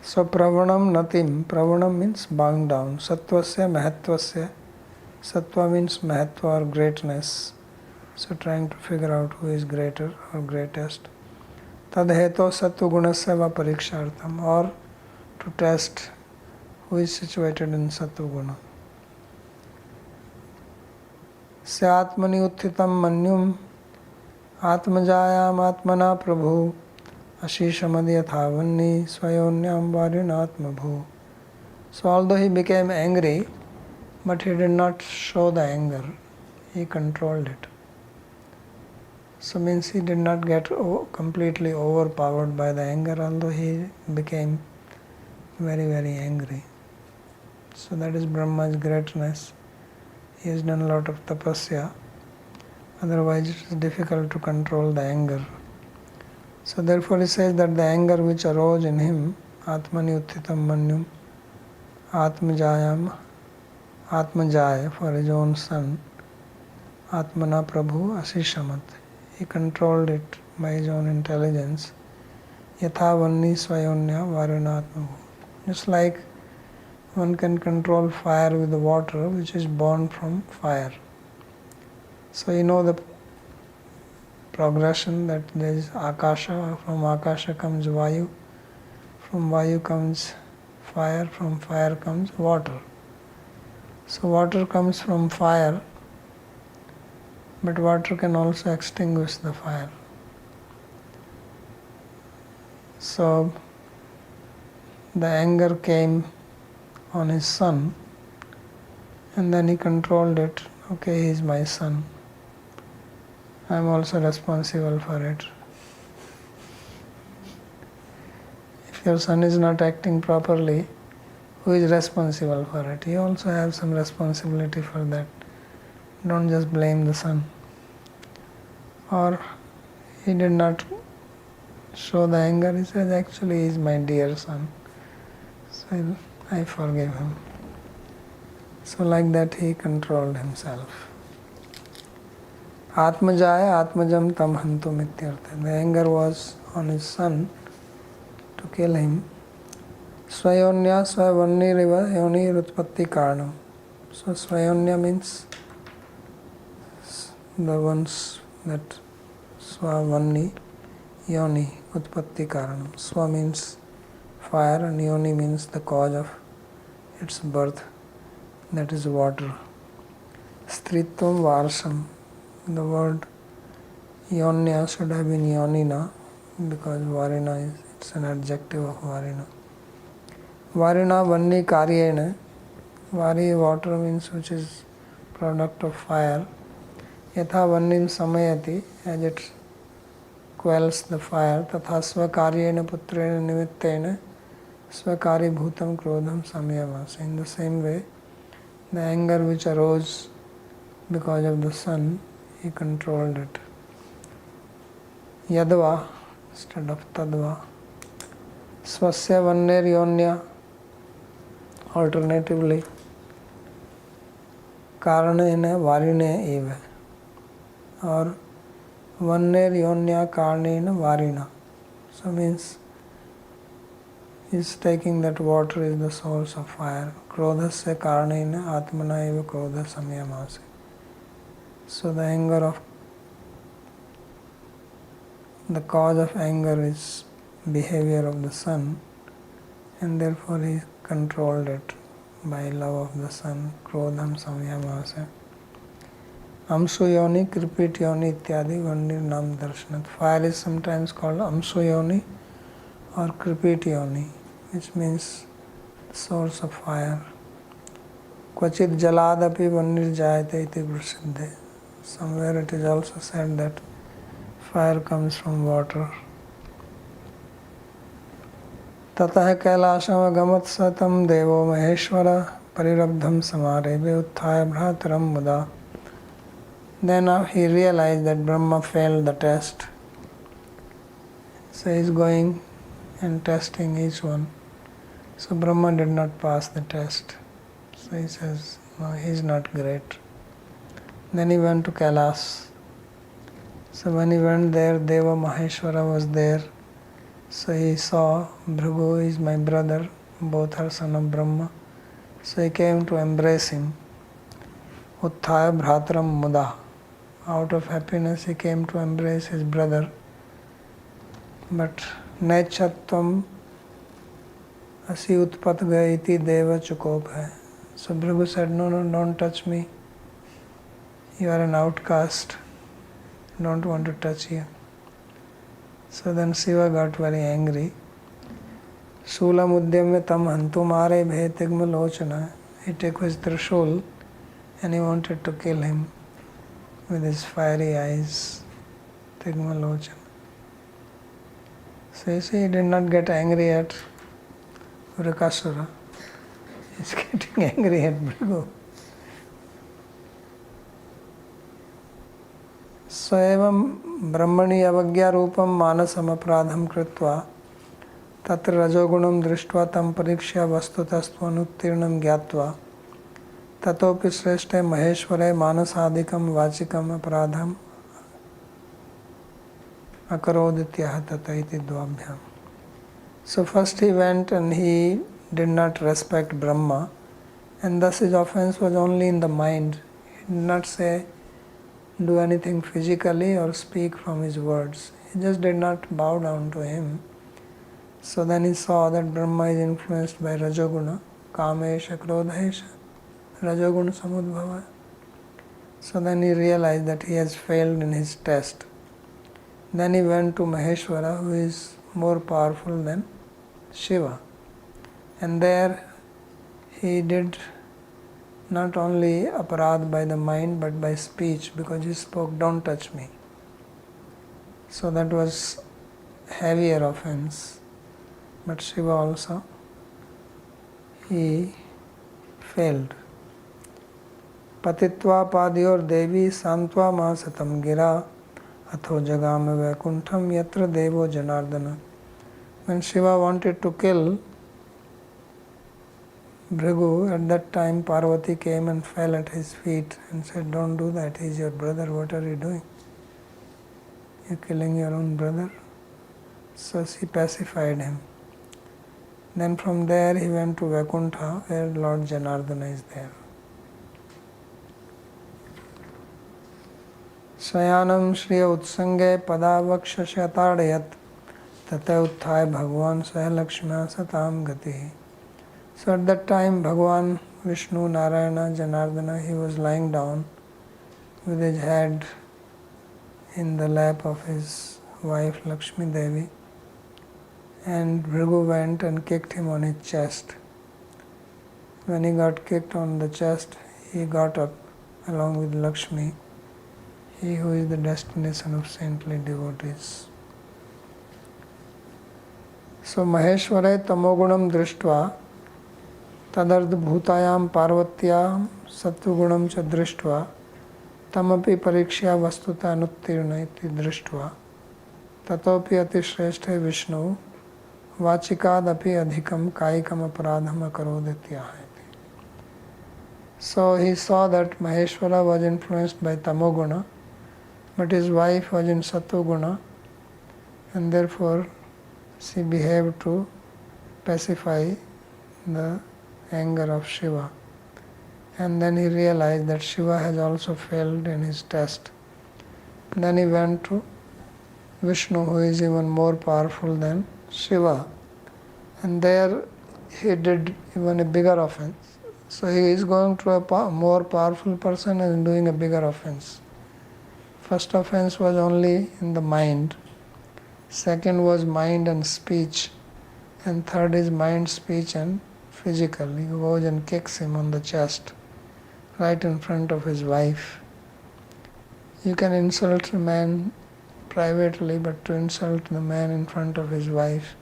So Pravanam Natim, Pravanam means bowing down. Sattvasya Mahatvasya. Sattva means Mahatva or greatness. So trying to figure out who is greater or greatest. Tadheto Sattva Gunasya va Parikshartham, or to test who is situated in Sattva Guna. Syatmani Uthitam Manyum Atmajayam Atmana Prabhu Ashishamadi Yathavanni Swayonyam Varyanatma Bhu. So although he became angry, but he did not show the anger, he controlled it. So means he did not get completely overpowered by the anger, although he became very, very angry. So that is Brahma's greatness. He has done a lot of tapasya. Otherwise it is difficult to control the anger. So therefore he says that the anger which arose in him, Atmani Uthitam Manyum, Atmajaya for his own son, Atmana Prabhu Asishamat. He controlled it by his own intelligence. Yathavanni Swayonya Varyanatma. Just like one can control fire with the water which is born from fire. So you know the progression that there is Akasha, from Akasha comes Vayu, from Vayu comes fire, from fire comes water. So water comes from fire, but water can also extinguish the fire. So the anger came on his son, and then he controlled it. Okay, he is my son. I am also responsible for it. If your son is not acting properly, who is responsible for it? You also have some responsibility for that. Don't just blame the son. Or he did not show the anger. He says, actually he is my dear son. So I forgive him. So like that he controlled himself. Atmajaya Atmajam Tam Hantum Ityartha. The anger was on his son to kill him. Svayonya Svavaniriva Yoni Rutpatti Karanam. So Svayonya means the ones that Svavanni, Yoni, Utpatti Karanam. Swa means fire and Yoni means the cause of its birth, that is water. Stritvam Varsham. The word Yonya should have been Yonina because Varina is it's an adjective of Varina. Varina Vanni Karyena. Vari water means which is product of fire. Yatha Vannim Samayati, as it quells the fire. Tatha Svakaryena Putrena Nimittena Svakari Bhutam Krodham Samyavasa. In the same way, the anger which arose because of the sun, he controlled it. Yadva instead of Tadva. Swasya Vanner Yonya. Alternatively, Karanena Varine Eva. Or Vanner Yonya Karanena Varina. So means he's taking that water is the source of fire. Krodhasya Karanena Atmana Eva Krodha Samyamase. So the anger of the cause of anger is behavior of the sun, and therefore he controlled it by love of the sun. Krodham Samyamase. Amsu Yoni, Kripit Yoni ityadi Vandir Nam Darshanat. Fire is sometimes called Amsu Yoni or Kripit Yoni, which means source of fire. Kvachit Jaladapi Vandir Jayate iti prasiddhe. Somewhere it is also said that fire comes from water. ततः कैलासमगमत् स तं देवो महेश्वर परिरब्धं समारेभे उत्थाय भ्रातरं मुदा. Then he realized that Brahma failed the test. So he is going and testing each one. So Brahma did not pass the test. So he says, no, he is not great. Then he went to Kailas. So when he went there, Deva Maheshwara was there. So he saw Bhrigu is my brother, both are son of Brahma. So he came to embrace him. Utthaya Bhratram Muda. Out of happiness he came to embrace his brother. But Nechatvam Asi Utpatga iti Deva Chukop hai. So Bhrigu said, no, don't touch me. You are an outcast. Don't want to touch you. So then Shiva got very angry. Sula Mudyamya Tam Hantumare Bhetigma Lochana. He took his Trishul and he wanted to kill him with his fiery eyes. Tigma Lochana. So you see, he did not get angry at Vrakasura. He is getting angry at Bhrigu. स्वयं ब्रह्मणि अवज्ञा रूपम मानसम अपराधम कृत्वा तत्र रजोगुणम दृष्ट्वा तम परीक्ष्य वस्तुतस्त्वनुत्तीर्णं ज्ञात्वा ततोपि श्रेष्ठे महेश्वरे मानसादिकं वाचिकम् अपराधम अकरोदित्यः तत इति द्वाभ्याम्. So first he went and he did not respect Brahma, and thus his offense was only in the mind. He did not say do anything physically or speak from his words. He just did not bow down to him. So then he saw that Brahma is influenced by Rajoguna, Kamesha, Krodhesha, Rajoguna Samudbhava. So then he realized that he has failed in his test. Then he went to Maheshwara, who is more powerful than Shiva. And there he did not only aparadh by the mind but by speech, because he spoke, don't touch me. So that was heavier offense. But Shiva also, he failed. Patitva padyor devi santva masatam gira atho jagame vaikuntham yatra devo janardana. When Shiva wanted to kill Bhrigu, at that time Parvati came and fell at his feet and said, don't do that, he is your brother, what are you doing? You are killing your own brother. So she pacified him. Then from there he went to Vaikuntha, where Lord Janardana is there. Sayanam Shriya Utsange Padavakshasya Tadayat Tate Utthaya Bhagavan Sah Lakshmya Satam Gati. So at that time Bhagavan Vishnu Narayana Janardana, he was lying down with his head in the lap of his wife Lakshmi Devi, and Bhrigu went and kicked him on his chest. When he got kicked on the chest, he got up along with Lakshmi, he who is the destination of saintly devotees. So Maheshware tamogunam drishtva tadard bhutayam parvatyam sattvagunam cha drishtva tamapi parikshya vastuta anuttirna iti drishtva tatopi atishreshte Vishnu vachikadapi adhikam kaikam aparadham akaroditya. So he saw that Maheshwara was influenced by tamoguna, but his wife was in sattva-guna, and therefore she behaved to pacify the anger of Shiva. And then he realized that Shiva has also failed in his test. Then he went to Vishnu, who is even more powerful than Shiva, and there he did even a bigger offense. So he is going to a more powerful person and doing a bigger offense. First offense was only in the mind, second was mind and speech, and third is mind, speech and physical. He goes and kicks him on the chest right in front of his wife. You can insult a man privately, but to insult the man in front of his wife,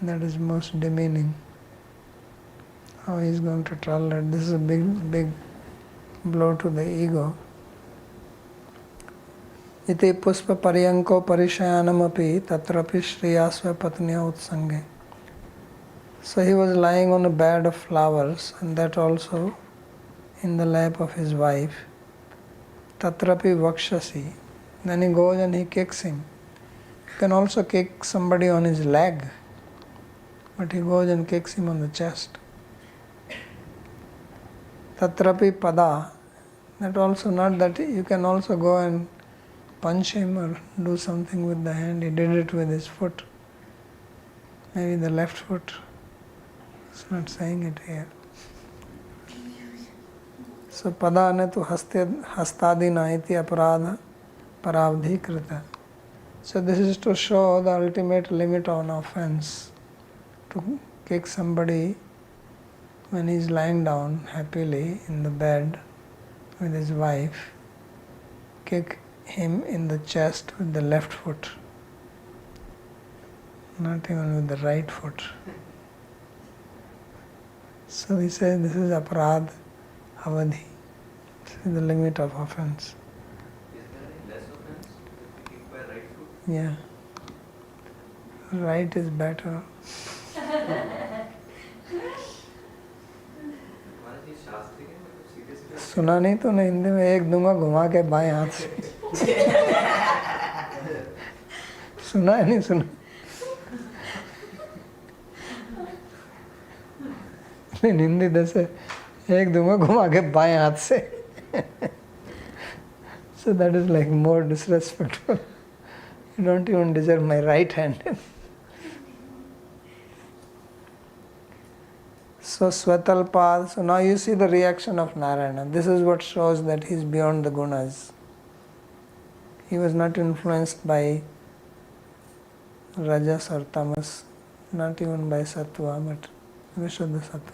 that is most demeaning. How he is going to tolerate? This is a big blow to the ego. Iti puspa paryanko parishayanamapi tatrapi shriyasva patniya utsange. So he was lying on a bed of flowers, and that also in the lap of his wife. Tatrapi vakshasi. Then he goes and he kicks him. You can also kick somebody on his leg, but he goes and kicks him on the chest. Tatrapi pada. That also not that you can also go and punch him or do something with the hand. He did it with his foot. Maybe the left foot. It's not saying it here. So pada ne tu hastadina iti aparadha paravdhi krita. So this is to show the ultimate limit on offense. To kick somebody when he is lying down happily in the bed with his wife, kick him in the chest with the left foot, not even with the right foot. So he says this is aparad avadhi. This is the limit of offense. Is there any less offense if we kick by right foot? Yeah. Right is better. सुना नहीं तो नहीं, हिंदी में एक दूंगा घुमा के बाएं हाथ से. सुना है नहीं सुना? नहीं हिंदी जैसे एक दूंगा घुमा के बाएं हाथ से. So that is like more disrespectful. You don't even deserve my right hand. So Swatalpad, so now you see the reaction of Narayana. This is what shows that he is beyond the gunas. He was not influenced by Rajas or Tamas, not even by Sattva, but Vishuddha Sattva.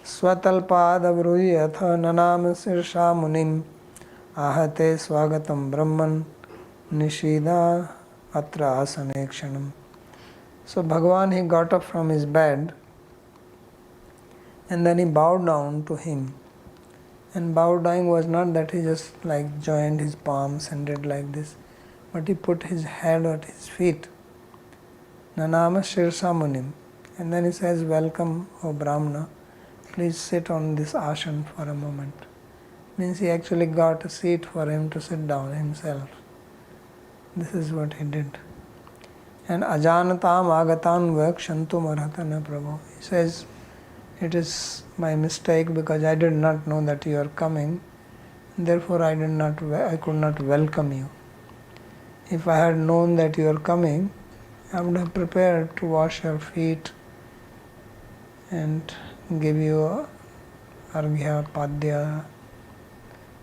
Swatalpad avruyatha nanam sirsha munim ahate swagatam brahman nishida atra asane kshanam. So Bhagavan, he got up from his bed, and then he bowed down to him. And bowed down was not that he just like joined his palms and did like this, but he put his head at his feet. Nanama Shirsa Munim. And then he says, welcome, O Brahmana, please sit on this ashan for a moment. Means he actually got a seat for him to sit down himself. This is what he did. And ajanatam agatam vakshantum arhatana Prabhu. He says, it is my mistake because I did not know that you are coming. Therefore I could not welcome you. If I had known that you are coming, I would have prepared to wash your feet and give you arghya, padya,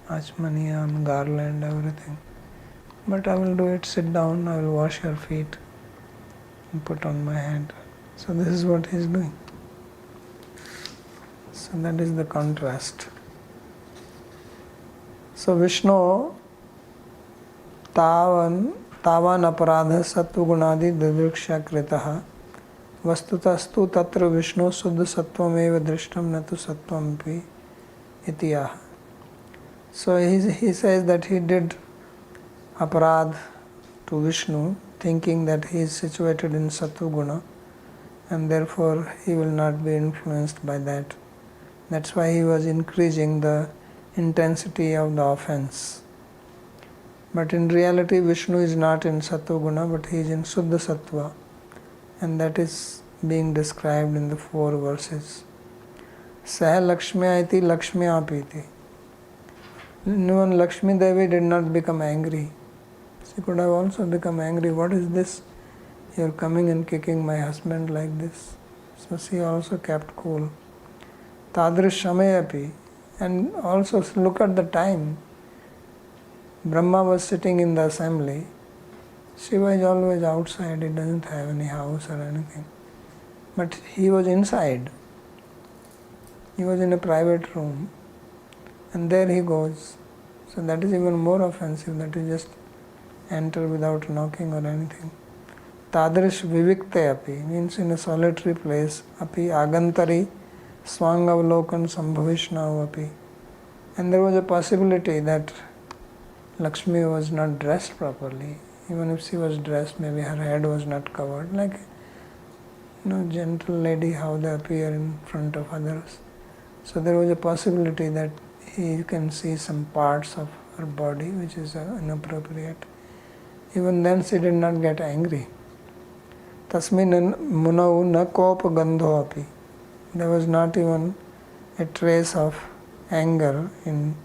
achmaniyam, garland, everything. But I will do it, sit down, I will wash your feet and put on my head. So this is what he is doing. So that is the contrast. So Vishnu tavan aparadha sattva gunadi didriksha kritaha vastutastu tatra Vishnu suddha sattvam eva drishtam natu sattvam pi itiyaha. So he says that he did aparadh to Vishnu, thinking that he is situated in sattva guna and therefore he will not be influenced by that. That's why he was increasing the intensity of the offense. But in reality, Vishnu is not in sattva guna, but he is in suddha sattva, and that is being described in the 4 verses. Saha Lakshmi iti Lakshmi apiti. Even Lakshmi Devi did not become angry. She could have also become angry. What is this? You are coming and kicking my husband like this. So she also kept cool. Tadrish Shamayapi. And also look at the time. Brahma was sitting in the assembly. Shiva is always outside. He doesn't have any house or anything. But he was inside. He was in a private room. And there he goes. So that is even more offensive, that he just enter without knocking or anything. Tadrish vivikte api means in a solitary place. Api agantari swangavlokan sambhavishnav api. And there was a possibility that Lakshmi was not dressed properly. Even if she was dressed, maybe her head was not covered. Like, gentle lady, how they appear in front of others. So there was a possibility that he can see some parts of her body which is inappropriate. Even then she did not get angry. Tasmin munau na kopa gandho api. There was not even a trace of anger in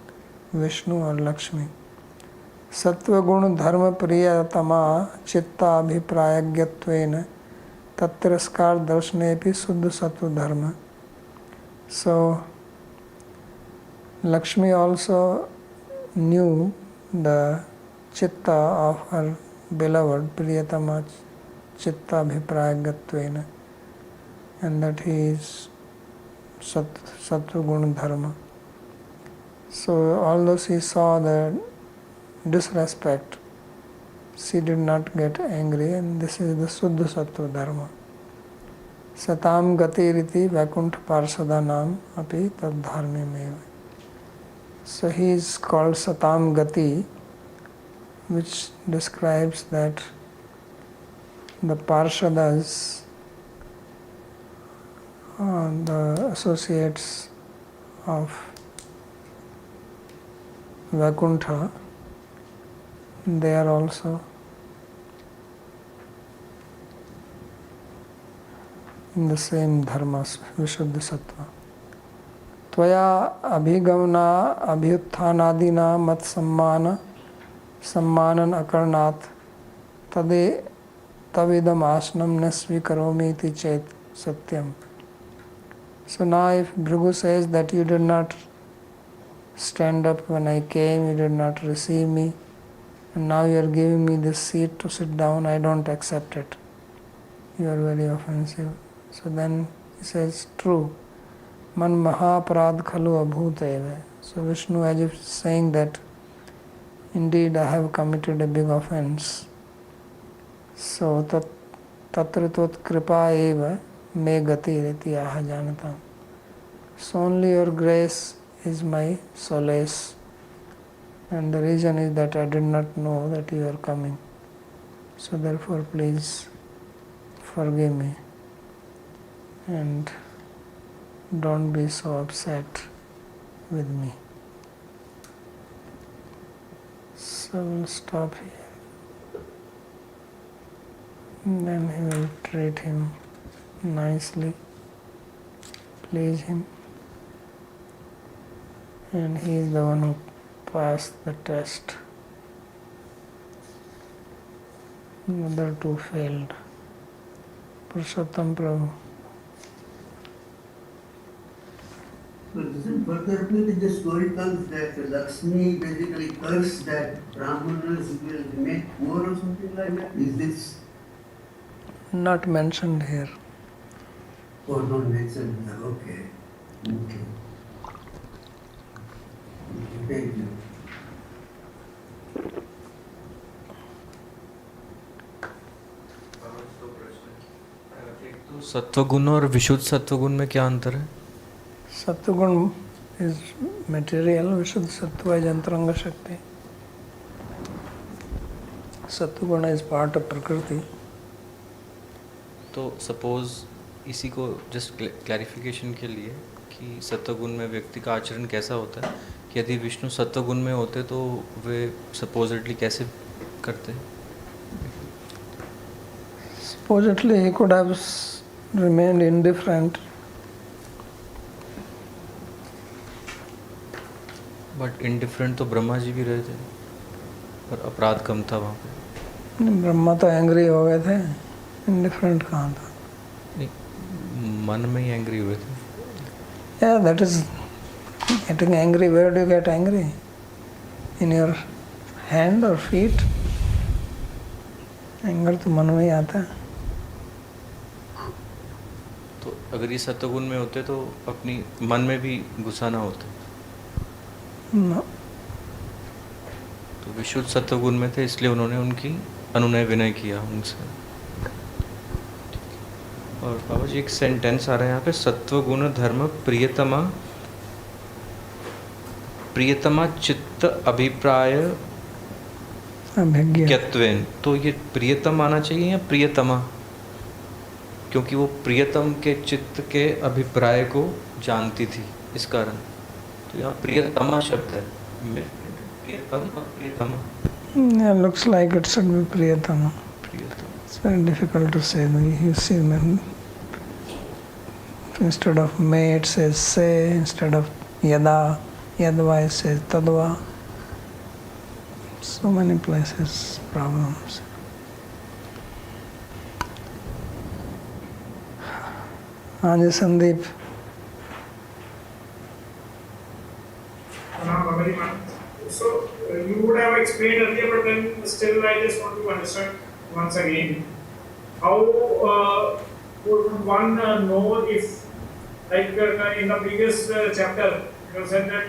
Vishnu or Lakshmi. Sattva gun dharma priyatama chitta abhiprayagyattvena tatraskar darshanepi suddha sattva dharma. So Lakshmi also knew the chitta of her beloved priyatama chitta abhiprayagyattvena, and that he is sattva guna dharma. So although she saw the disrespect, she did not get angry, and this is the suddha sattva dharma. Satam gati riti vaikuntha parsadanam api tad dharmimeva. So he is called Satam Gati, which describes that the Parshadas, the associates of Vaikuntha, they are also in the same dharmas, Vishuddha Sattva. Tvaya abhigamna abhyuthanadina mat sammanan akarnat tade tavidam asnam nasvikaromi iti chet satyam. So now if Bhrigu says that you did not stand up when I came, you did not receive me, and now you are giving me this seat to sit down, I don't accept it. You are very offensive. So then he says, true. Man mahaparad khalu abhuteva. So Vishnu, as if saying that indeed I have committed a big offense. So tatra tot kripa eva me gati riti aha janatam. So only your grace is my solace. And the reason is that I did not know that you are coming. So therefore please forgive me. And don't be so upset with me. So we'll stop here. then he will treat him nicely, please him, and he is the one who passed the test. The other two failed. Purushottam Prabhu. So doesn't further appear in the story tells that Lakshmi basically cursed that Brahmanas will make poor or something like that? Is this Not mentioned here. or not mentioned here? Okay. Okay. Thank you. तो सत्वगुण और विशुद्ध सत्वगुण में क्या अंतर है? Sattvagun is material, Vishuddha Sattva is Antaranga Shakti. Sattva is part of Prakriti. तो सपोज इसी को जस्ट क्लैरिफिकेशन के लिए कि सत्वगुण में व्यक्ति का आचरण कैसा होता है, कि यदि विष्णु सत्वगुण में होते तो वे सपोजिटली कैसे करते? Supposedly he could have remained indifferent. But indifferent तो ब्रह्मा जी भी रहे थे और अपराध कम था वहाँ पे। ब्रह्मा तो एंग्री हो गए थे, indifferent कहाँ था? नहीं, मन में ही एंग्री हुए थे। Yeah, that is getting angry. Where do you get angry? In your hand or feet? Anger तो मन में ही आता है. तो अगर ये सत्वगुण में होते तो अपनी मन में भी गुस्सा ना होता। No. तो विशुद्ध सत्वगुण में थे इसलिए उन्होंने उनकी अनुनय विनय किया उनसे। और बाबा जी एक सेंटेंस आ रहा है यहाँ पे, सत्वगुण धर्म प्रियतमा प्रियतमा चित्त अभिप्राय ज्ञत्वेन। तो ये प्रियतम आना चाहिए या प्रियतमा, क्योंकि वो प्रियतम के चित्त के अभिप्राय को जानती थी इस कारण। तो यहाँ प्रियतमा शब्द है, प्रियतम और प्रियतमा। Yeah, looks like it should be Priyatama. प्रियतम It's very difficult to say. You see, instead of may it says say, instead of yada, yadva it says tadva. So many places problems. Haan ji Sandeep. So you would have explained earlier, but then still I just want to understand once again. How would one know if, like in the previous chapter, you said that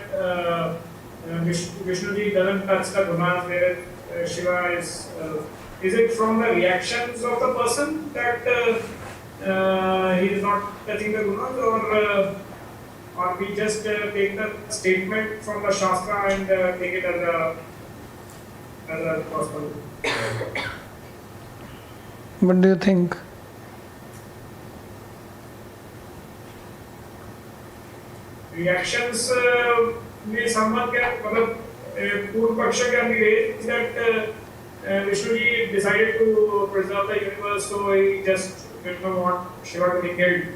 Vishnuji doesn't touch the gunas, whereas Shiva is it from the reactions of the person that he is not touching the gunas, or we just take the statement from the Shastra and take it as a gospel? What do you think? Reactions में संबंध क्या, मतलब पूर्व पक्ष क्या is that Vishnuji decided to preserve the universe, so he just didn't want Shiva to be killed.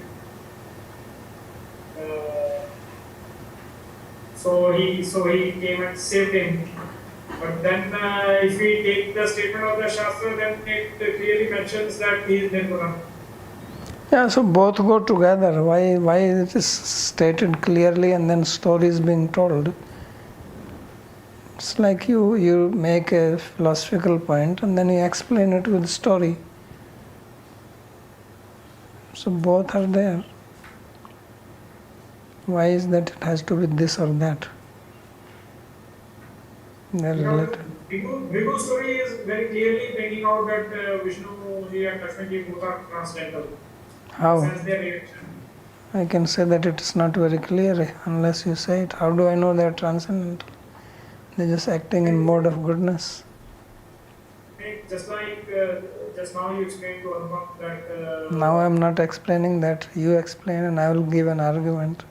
So he came and saved him. But then if we take the statement of the Shastra, then it clearly mentions that he is Nirguna. Yeah, so both go together. Why it is stated clearly and then story is being told? It's like you make a philosophical point and then you explain it with story. So both are there. Why is that it has to be this or that? They're related. Vibhu story is very clearly bringing out that Vishnu and Lakshmi both are transcendental. How? Sense their reaction. I can say that it is not very clear unless you say it. How do I know they are transcendental? They're just acting in mode of goodness. Just like just now you explained to Anupam that... Now I am not explaining that. You explain and I will give an argument.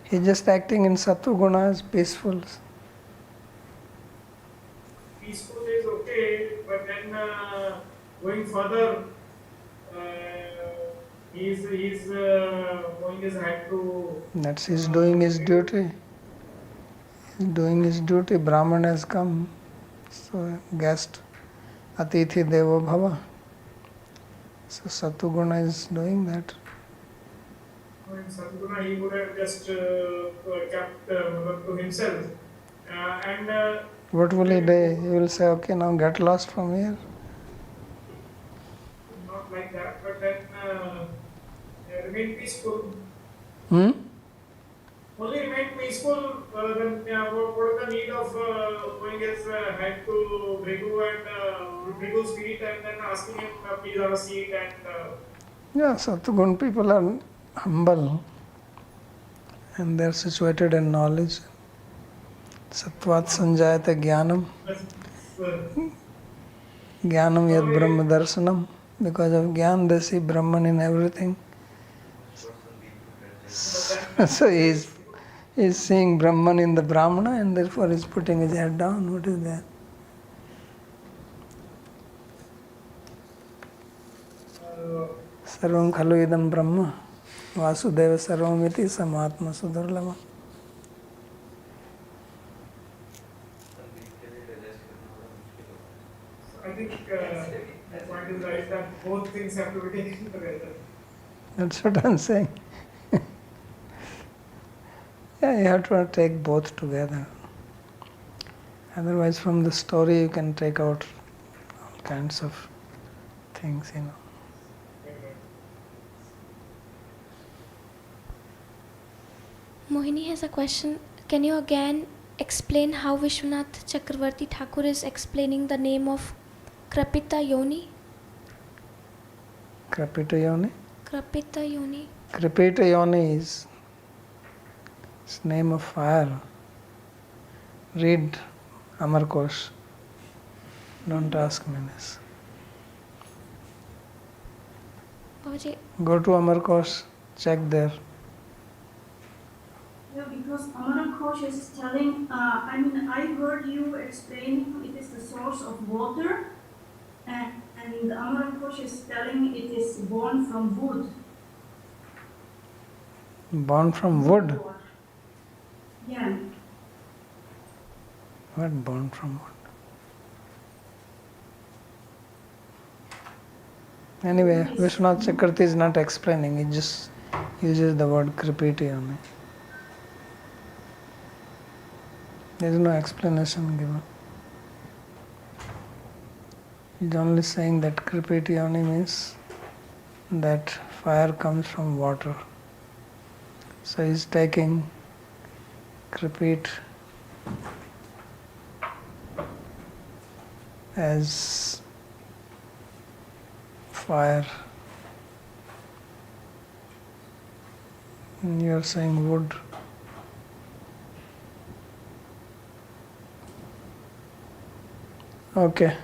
He is just acting in Sattva Guna as peaceful. Peaceful is okay, but then going further, he's going his head to. That's he's doing his duty. He's doing his duty. Brahman has come. So guest. Atithi Devo Bhava. So Satuguna is doing that. In Satguna, he would have just kept to himself. And What will he do? He will say, okay, now get lost from here. not like that, but then remain peaceful. Hmm? Only remain peaceful. Then what is the need of going his head to Brigu and Brigu's feet and then asking him, please have a seat and. Yeah, Satguna people are humble and they are situated in knowledge. Sattvat sanjayate jnanam. Jnanam yad brahma darshanam. Because of jnana they see Brahman in everything. So he is seeing Brahman in the Brahmana and therefore he is putting his head down. What is that? Sarvam khalu idam Brahma. Vasudeva sarvamiti samatma sudurlama. I think the point is right that both things have to be taken together. That's what I'm saying. Yeah, you have to take both together. Otherwise, from the story, you can take out all kinds of things, you know. Mohini has a question. Can you again explain how Vishwanath Chakravarti Thakur is explaining the name of Krapita Yoni? Krapita Yoni? Krapita Yoni. Kripita Yoni is name of fire. Read Amarkosh. Don't ask me this. Babaji, Go to Amarkosh, check there. Yeah, because Amara Kosh is telling, I heard you explain it is the source of water, and Amara Kosh is telling it is born from wood. Born from wood? Yeah. What born from wood? Anyway, Vishwanath Chakravarti is not explaining, he just uses the word Kripiti Yoni. There is no explanation given. He's only saying that Kripiti Yoni means that fire comes from water. So he's taking Kripit as fire. And you're saying wood. Okay.